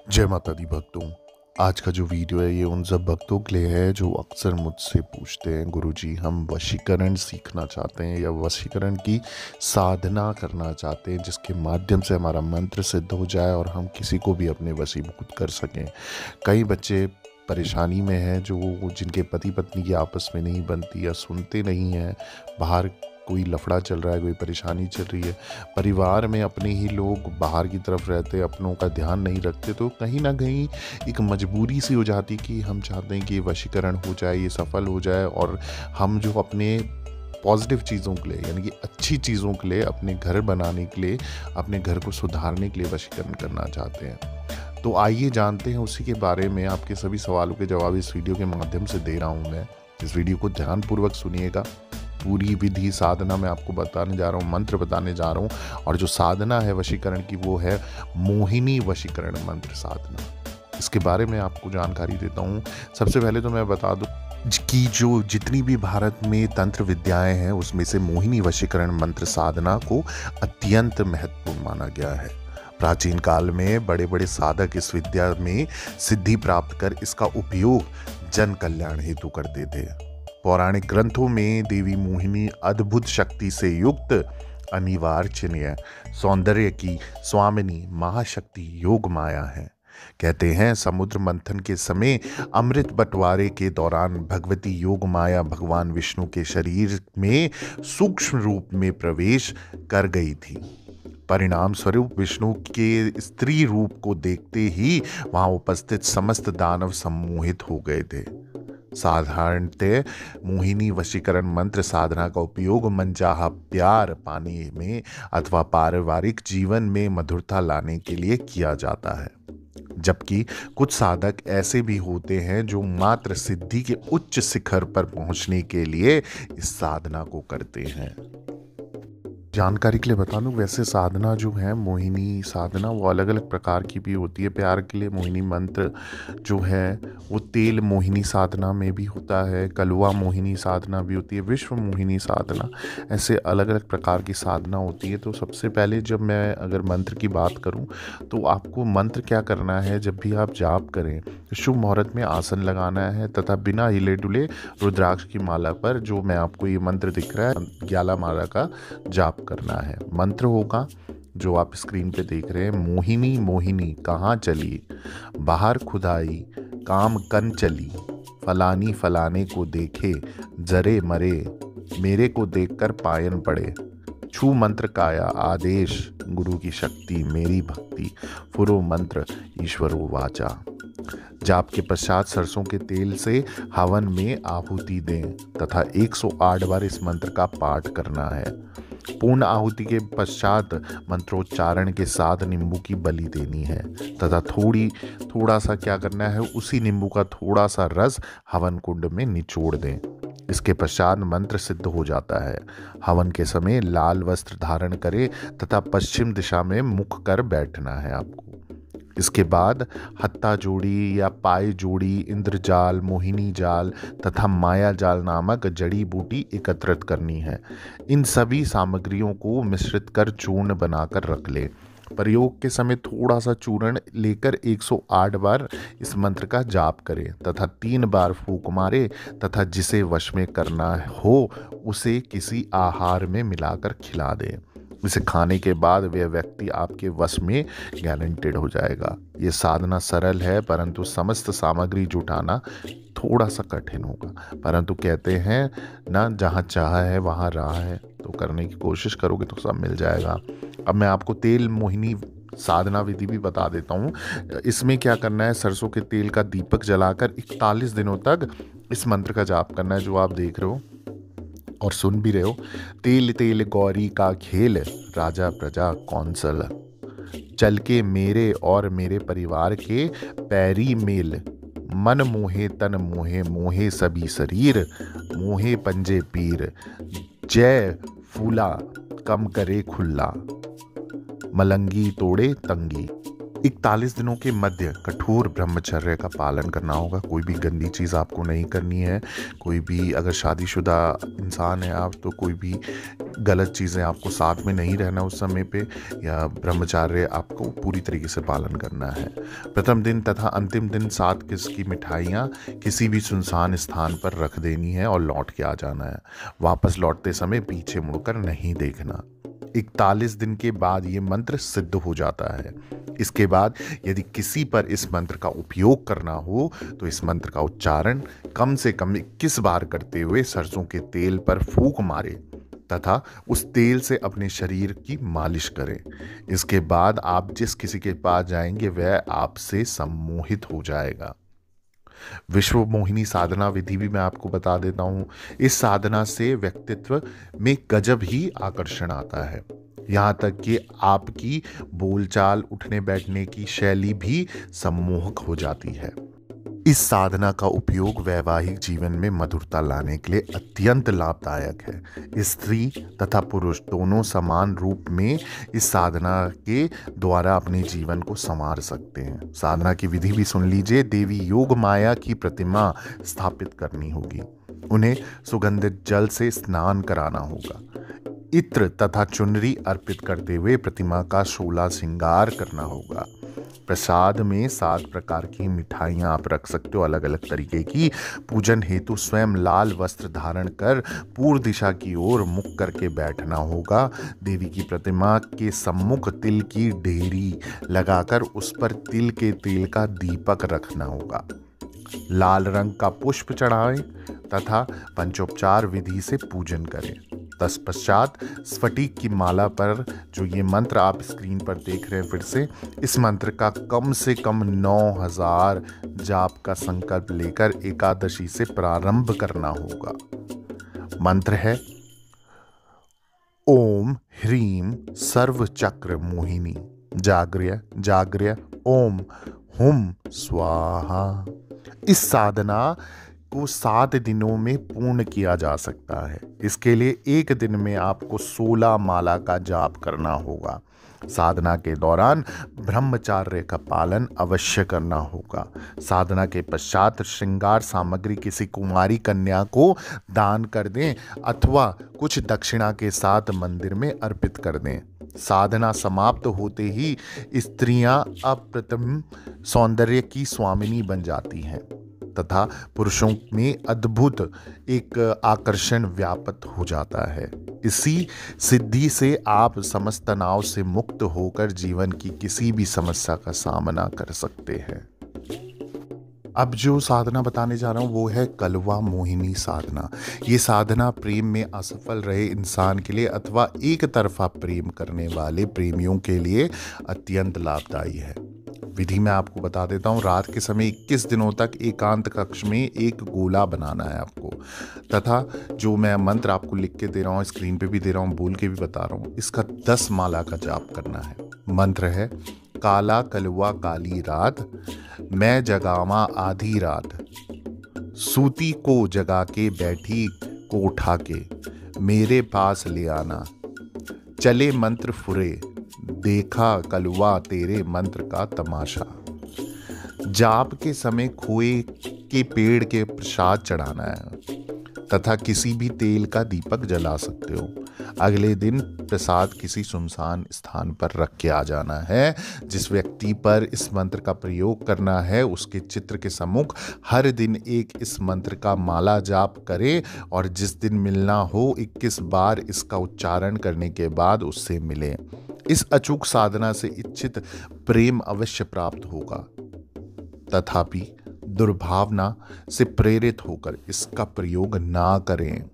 जय माता दी भक्तों। आज का जो वीडियो है ये उन सब भक्तों के लिए है जो अक्सर मुझसे पूछते हैं, गुरुजी हम वशीकरण सीखना चाहते हैं या वशीकरण की साधना करना चाहते हैं जिसके माध्यम से हमारा मंत्र सिद्ध हो जाए और हम किसी को भी अपने वशीभूत कर सकें। कई बच्चे परेशानी में हैं जो जिनके पति पत्नी की आपस में नहीं बनती या सुनते नहीं हैं, बाहर कोई लफड़ा चल रहा है, कोई परेशानी चल रही है, परिवार में अपने ही लोग बाहर की तरफ रहते, अपनों का ध्यान नहीं रखते, तो कहीं ना कहीं एक मजबूरी सी हो जाती कि हम चाहते हैं कि ये वशीकरण हो जाए, ये सफल हो जाए और हम जो अपने पॉजिटिव चीज़ों के लिए यानी कि अच्छी चीज़ों के लिए, अपने घर बनाने के लिए, अपने घर को सुधारने के लिए वशीकरण करना चाहते हैं। तो आइए जानते हैं उसी के बारे में। आपके सभी सवालों के जवाब इस वीडियो के माध्यम से दे रहा हूँ मैं। इस वीडियो को ध्यानपूर्वक सुनिएगा। पूरी विधि साधना मैं आपको बताने जा रहा हूँ, मंत्र बताने जा रहा हूँ, और जो साधना है वशीकरण की वो है मोहिनी वशीकरण मंत्र साधना। इसके बारे में आपको जानकारी देता हूँ। सबसे पहले तो मैं बता दूँ कि जो जितनी भी भारत में तंत्र विद्याएं हैं उसमें से मोहिनी वशीकरण मंत्र साधना को अत्यंत महत्वपूर्ण माना गया है। प्राचीन काल में बड़े बड़े साधक इस विद्या में सिद्धि प्राप्त कर इसका उपयोग जन कल्याण हेतु करते थे। पौराणिक ग्रंथों में देवी मोहिनी अद्भुत शक्ति से युक्त, अनिवार्चनीय सौंदर्य की स्वामिनी महाशक्ति योग माया है। कहते हैं समुद्र मंथन के समय अमृत बंटवारे के दौरान भगवती योग माया भगवान विष्णु के शरीर में सूक्ष्म रूप में प्रवेश कर गई थी। परिणाम स्वरूप विष्णु के स्त्री रूप को देखते ही वहां उपस्थित समस्त दानव सम्मोहित हो गए थे। साधारणतः मोहिनी वशीकरण मंत्र साधना का उपयोग मनचाहा प्यार पाने में अथवा पारिवारिक जीवन में मधुरता लाने के लिए किया जाता है, जबकि कुछ साधक ऐसे भी होते हैं जो मात्र सिद्धि के उच्च शिखर पर पहुंचने के लिए इस साधना को करते हैं। जानकारी के लिए बता दूं, वैसे साधना जो है मोहिनी साधना वो अलग अलग प्रकार की भी होती है। प्यार के लिए मोहिनी मंत्र जो है वो तेल मोहिनी साधना में भी होता है, कलवा मोहिनी साधना भी होती है, विश्व मोहिनी साधना, ऐसे अलग अलग प्रकार की साधना होती है। तो सबसे पहले जब मैं अगर मंत्र की बात करूं तो आपको मंत्र क्या करना है, जब भी आप जाप करें तो शुभ मुहूर्त में आसन लगाना है तथा बिना हिले डुले रुद्राक्ष की माला पर जो मैं आपको ये मंत्र दिख रहा है ग्याला माला का जाप करना है। मंत्र होगा जो आप स्क्रीन पे देख रहे हैं, मोहिनी मोहिनी कहाँ चली, बाहर खुदाई काम कन चली, फलानी फलाने को देखे जरे मरे, मेरे को देखकर पायन पड़े, छू मंत्र काया आदेश, गुरु की शक्ति मेरी भक्ति, फुरो मंत्र ईश्वरो वाचा। जाप के पश्चात सरसों के तेल से हवन में आहुति दें तथा 108 बार इस मंत्र का पाठ करना है। पूर्ण आहुति के पश्चात मंत्रोच्चारण के साथ नींबू की बलि देनी है तथा थोड़ा सा क्या करना है, उसी नींबू का थोड़ा सा रस हवन कुंड में निचोड़ दें। इसके पश्चात मंत्र सिद्ध हो जाता है। हवन के समय लाल वस्त्र धारण करें तथा पश्चिम दिशा में मुख कर बैठना है आपको। इसके बाद हत्ता जोड़ी या पाए जोड़ी, इंद्रजाल, मोहिनी जाल तथा माया जाल नामक जड़ी बूटी एकत्रित करनी है। इन सभी सामग्रियों को मिश्रित कर चूर्ण बनाकर रख ले। प्रयोग के समय थोड़ा सा चूर्ण लेकर 108 बार इस मंत्र का जाप करें तथा 3 बार फूंक मारे तथा जिसे वश में करना हो उसे किसी आहार में मिलाकर खिला दें। इसे खाने के बाद वह व्यक्ति आपके वश में गारंटेड हो जाएगा। ये साधना सरल है परंतु समस्त सामग्री जुटाना थोड़ा सा कठिन होगा, परंतु कहते हैं ना जहाँ चाह है वहाँ राह है, तो करने की कोशिश करोगे तो सब मिल जाएगा। अब मैं आपको तेल मोहिनी साधना विधि भी बता देता हूँ। इसमें क्या करना है, सरसों के तेल का दीपक जलाकर 41 दिनों तक इस मंत्र का जाप करना है जो आप देख रहे हो और सुन भी रहे हो। तेल तेल गौरी का खेल, राजा प्रजा कौंसल, चल के मेरे और मेरे परिवार के पैरी मेल, मन मोहे तन मोहे मोहे सभी शरीर, मोहे पंजे पीर, जय फूला कम करे खुल्ला, मलंगी तोड़े तंगी, 41 दिनों के मध्य कठोर ब्रह्मचर्य का पालन करना होगा। कोई भी गंदी चीज़ आपको नहीं करनी है। कोई भी, अगर शादीशुदा इंसान है आप, तो कोई भी गलत चीज़ें आपको साथ में नहीं रहना उस समय पे, या ब्रह्मचर्य आपको पूरी तरीके से पालन करना है। प्रथम दिन तथा अंतिम दिन 7 किस्म की मिठाइयाँ किसी भी सुनसान स्थान पर रख देनी है और लौट के आ जाना है। वापस लौटते समय पीछे मुड़कर नहीं देखना। 41 दिन के बाद ये मंत्र सिद्ध हो जाता है। इसके बाद यदि किसी पर इस मंत्र का उपयोग करना हो तो इस मंत्र का उच्चारण कम से कम 21 बार करते हुए सरसों के तेल पर फूंक मारे तथा उस तेल से अपने शरीर की मालिश करें। इसके बाद आप जिस किसी के पास जाएंगे वह आपसे सम्मोहित हो जाएगा। विश्व मोहिनी साधना विधि भी मैं आपको बता देता हूँ। इस साधना से व्यक्तित्व में गजब ही आकर्षण आता है। यहाँ तक कि आपकी बोलचाल, उठने बैठने की शैली भी सम्मोहक हो जाती है। इस साधना का उपयोग वैवाहिक जीवन में मधुरता लाने के लिए अत्यंत लाभदायक है। स्त्री तथा पुरुष दोनों समान रूप में इस साधना के द्वारा अपने जीवन को संवार सकते हैं। साधना की विधि भी सुन लीजिए। देवी योग माया की प्रतिमा स्थापित करनी होगी। उन्हें सुगंधित जल से स्नान कराना होगा। इत्र तथा चुनरी अर्पित करते हुए प्रतिमा का 16 श्रृंगार करना होगा। प्रसाद में 7 प्रकार की मिठाइयाँ आप रख सकते हो, अलग अलग तरीके की। पूजन हेतु स्वयं लाल वस्त्र धारण कर पूर्व दिशा की ओर मुख करके बैठना होगा। देवी की प्रतिमा के सम्मुख तिल की ढेरी लगाकर उस पर तिल के तेल का दीपक रखना होगा। लाल रंग का पुष्प चढ़ाएं तथा पंचोपचार विधि से पूजन करें। तत्पश्चात स्फटिक की माला पर जो ये मंत्र आप स्क्रीन पर देख रहे हैं, फिर से इस मंत्र का कम से कम 9000 जाप का संकल्प लेकर एकादशी से प्रारंभ करना होगा। मंत्र है ओम ह्रीम सर्व चक्र मोहिनी जाग्रय जाग्रय ओम हुम स्वाहा। इस साधना को 7 दिनों में पूर्ण किया जा सकता है। इसके लिए एक दिन में आपको 16 माला का जाप करना होगा। साधना के दौरान ब्रह्मचर्य का पालन अवश्य करना होगा। साधना के पश्चात श्रृंगार सामग्री किसी कुमारी कन्या को दान कर दें अथवा कुछ दक्षिणा के साथ मंदिर में अर्पित कर दें। साधना समाप्त होते ही स्त्रियां अप्रतिम सौंदर्य की स्वामिनी बन जाती हैं तथा पुरुषों में अद्भुत एक आकर्षण व्याप्त हो जाता है। इसी सिद्धि से आप समस्त तनाव से मुक्त होकर जीवन की किसी भी समस्या का सामना कर सकते हैं। अब जो साधना बताने जा रहा हूँ वो है कलवा मोहिनी साधना। ये साधना प्रेम में असफल रहे इंसान के लिए अथवा एक तरफा प्रेम करने वाले प्रेमियों के लिए अत्यंत लाभदायी है। विधि मैं आपको बता देता हूँ। रात के समय 21 दिनों तक एकांत कक्ष में एक गोला बनाना है आपको, तथा जो मैं मंत्र आपको लिख के दे रहा हूँ, स्क्रीन पे भी दे रहा हूँ, बोल के भी बता रहा हूँ, इसका 10 माला का जाप करना है। मंत्र है काला कलवा काली रात मैं जगावा आधी रात, सूती को जगा के बैठी को उठा के मेरे पास ले आना, चले मंत्र फुरे देखा कलवा तेरे मंत्र का तमाशा। जाप के समय खोए के पेड़ के प्रसाद चढ़ाना है तथा किसी भी तेल का दीपक जला सकते हो। अगले दिन प्रसाद किसी सुनसान स्थान पर रख के आ जाना है। जिस व्यक्ति पर इस मंत्र का प्रयोग करना है उसके चित्र के सम्मुख हर दिन एक इस मंत्र का माला जाप करे और जिस दिन मिलना हो 21 बार इसका उच्चारण करने के बाद उससे मिले। इस अचूक साधना से इच्छित प्रेम अवश्य प्राप्त होगा। तथापि दुर्भावना से प्रेरित होकर इसका प्रयोग ना करें।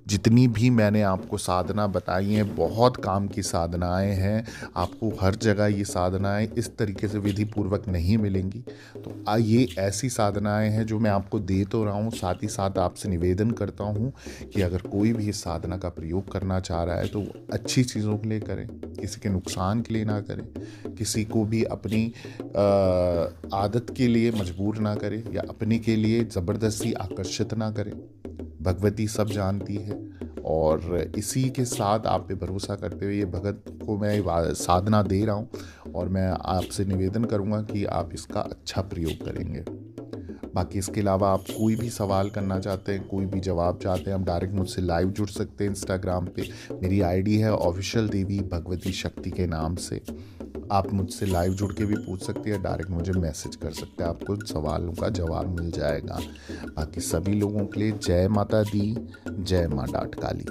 जितनी भी मैंने आपको साधना बताई हैं बहुत काम की साधनाएं हैं। आपको हर जगह ये साधनाएं इस तरीके से विधि पूर्वक नहीं मिलेंगी। तो ये ऐसी साधनाएं हैं जो मैं आपको दे तो रहा हूँ, साथ ही साथ आपसे निवेदन करता हूँ कि अगर कोई भी इस साधना का प्रयोग करना चाह रहा है तो अच्छी चीज़ों के लिए करें, किसी के नुकसान के लिए ना करें, किसी को भी अपनी आदत के लिए मजबूर ना करें या अपने के लिए ज़बरदस्ती आकर्षित ना करें। भगवती सब जानती है, और इसी के साथ आप पे भरोसा करते हुए ये भगत को मैं साधना दे रहा हूँ और मैं आपसे निवेदन करूँगा कि आप इसका अच्छा प्रयोग करेंगे। बाकी इसके अलावा आप कोई भी सवाल करना चाहते हैं, कोई भी जवाब चाहते हैं, आप डायरेक्ट मुझसे लाइव जुड़ सकते हैं इंस्टाग्राम पे। मेरी आईडी है ऑफिशियल देवी भगवती शक्ति के नाम से। आप मुझसे लाइव जुड़ के भी पूछ सकते हैं, डायरेक्ट मुझे मैसेज कर सकते हैं, आपको सवालों का जवाब मिल जाएगा। बाकी सभी लोगों के लिए जय माता दी, जय माँ डाट काली।